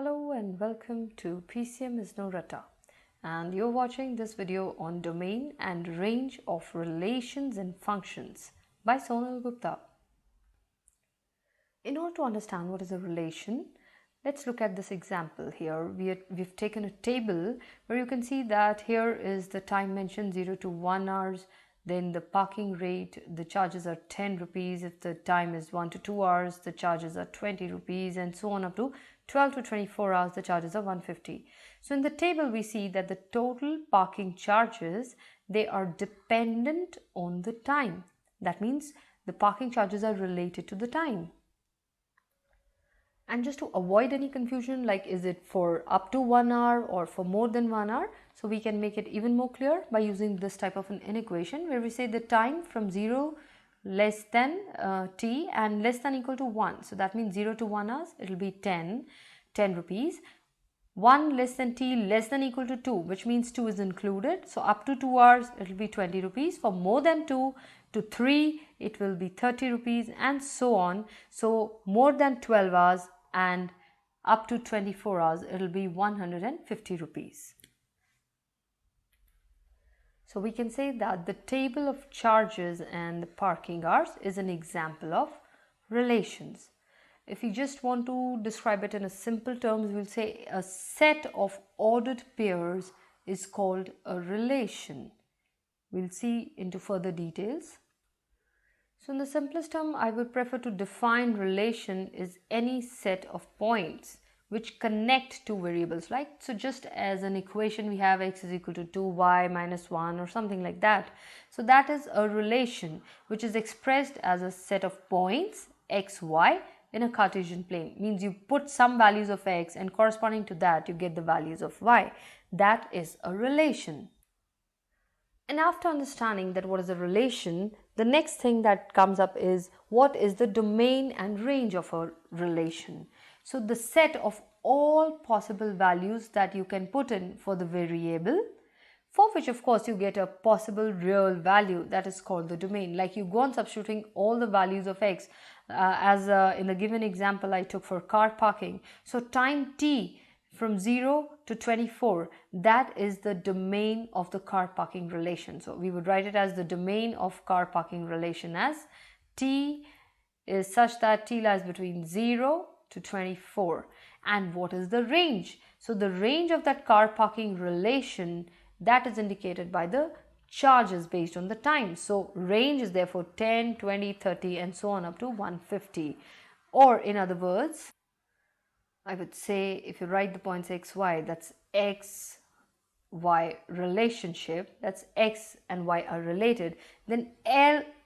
Hello and welcome to PCMINR.com, and you're watching this video on domain and range of relations and functions by Sonal Gupta. In order to understand what is a relation, let's look at this example here. We've taken a table where you can see that here is the time mentioned 0 to 1 hours. Then the parking rate, the charges are 10 rupees. If the time is 1 to 2 hours, the charges are 20 rupees, and so on up to 12 to 24 hours, the charges are 150. So in the table, we see that the total parking charges, they are dependent on the time. That means the parking charges are related to the time. And just to avoid any confusion, like is it for up to 1 hour or for more than 1 hour? So we can make it even more clear by using this type of an equation where we say the time from 0 less than t and less than equal to 1. So that means 0 to 1 hours, it will be 10 rupees. 1 less than t less than equal to 2, which means 2 is included. So up to 2 hours, it will be 20 rupees. For more than 2 to 3, it will be 30 rupees and so on. So more than 12 hours and up to 24 hours, it will be 150 rupees. So we can say that the table of charges and the parking hours is an example of relations. If you just want to describe it in a simple terms, we'll say a set of ordered pairs is called a relation. We'll see into further details. So in the simplest term, I would prefer to define relation is any set of points which connect two variables, like so just as an equation we have x is equal to 2y minus 1 or something like that. So that is a relation which is expressed as a set of points x, y in a Cartesian plane. Means you put some values of x and corresponding to that you get the values of y. That is a relation. And after understanding that what is a relation, the next thing that comes up is what is the domain and range of a relation. So the set of all possible values that you can put in for the variable, for which of course you get a possible real value, that is called the domain. Like you go on substituting all the values of x in the given example I took for car parking. So time t from 0 to 24, that is the domain of the car parking relation. So we would write it as the domain of car parking relation as t is such that t lies between 0 to 24. And what is the range? So the range of that car parking relation, that is indicated by the charges based on the time. So range is therefore 10, 20, 30 and so on up to 150. Or in other words, I would say if you write the points x, y, that's x, y relationship, that's x and y are related, then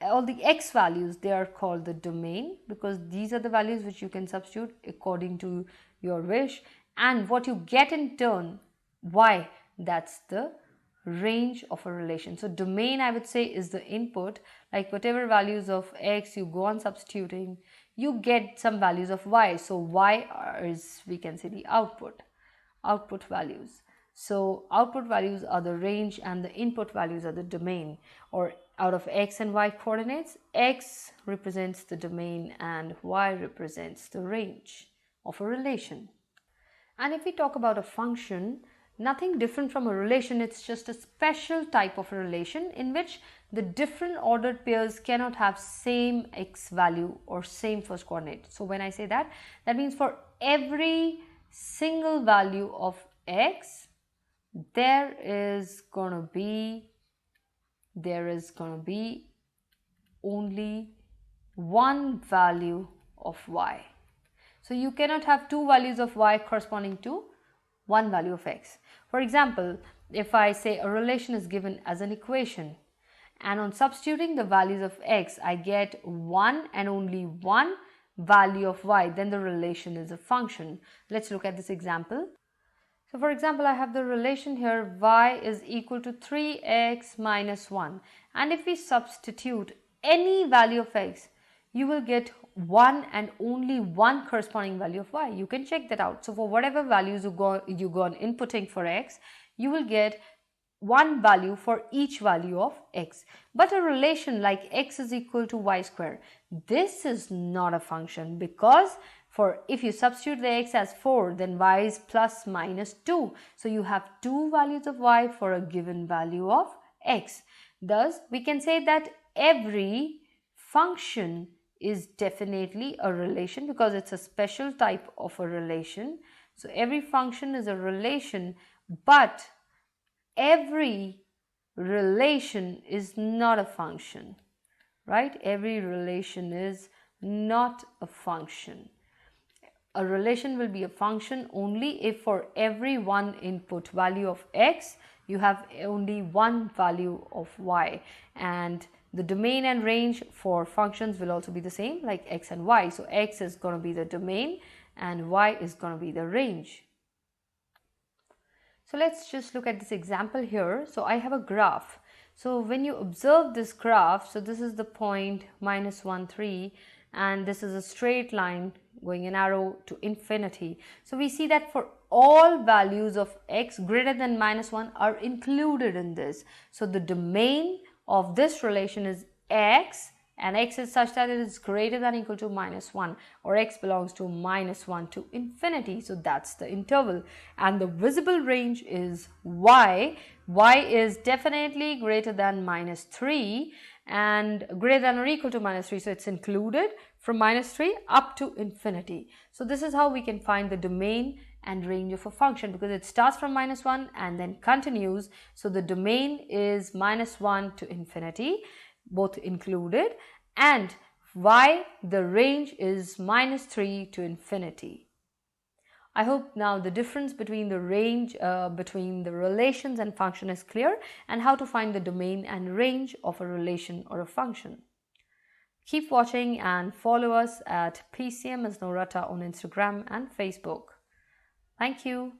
all the x values, they are called the domain, because these are the values which you can substitute according to your wish, and what you get in turn, y, that's the range of a relation. So domain, I would say, is the input, like whatever values of x you go on substituting, you get some values of y. So y is, we can say, the output values. So output values are the range and the input values are the domain. Or out of x and y coordinates, x represents the domain and y represents the range of a relation. And if we talk about a function, nothing different from a relation, it's just a special type of a relation in which the different ordered pairs cannot have same x value or same first coordinate. So when I say that, that means for every single value of x, there is gonna be only one value of y. So you cannot have two values of y corresponding to one value of x. For example, if I say a relation is given as an equation, and on substituting the values of x, I get one and only one value of y, then the relation is a function. Let's look at this example. So for example, I have the relation here, y is equal to 3x minus 1. And if we substitute any value of x, you will get one and only one corresponding value of y. You can check that out. So for whatever values you go on inputting for x, you will get one value for each value of x. But a relation like x is equal to y square, this is not a function, because For if you substitute the x as 4, then y is plus minus 2. So you have two values of y for a given value of x. Thus, we can say that every function is definitely a relation because it's a special type of a relation. So every function is a relation, but every relation is not a function, right? Every relation is not a function. A relation will be a function only if for every one input value of x, you have only one value of y, and the domain and range for functions will also be the same like x and y. So x is going to be the domain and y is going to be the range. So let's just look at this example here. So I have a graph. So when you observe this graph, so this is the point -1, 3, and this is a straight line going an arrow to infinity. So we see that for all values of x greater than -1 are included in this. So the domain of this relation is x, and x is such that it is greater than or equal to -1, or x belongs to -1 to infinity. So that's the interval, and the visible range is y. Y is definitely greater than -3 and greater than or equal to -3, so it's included from -3 up to infinity. So this is how we can find the domain and range of a function, because it starts from -1 and then continues. So the domain is -1 to infinity, both included, and y, the range is -3 to infinity. I hope now the difference between the range, between the relations and function is clear, and how to find the domain and range of a relation or a function. Keep watching and follow us at PCMINR.com on Instagram and Facebook. Thank you.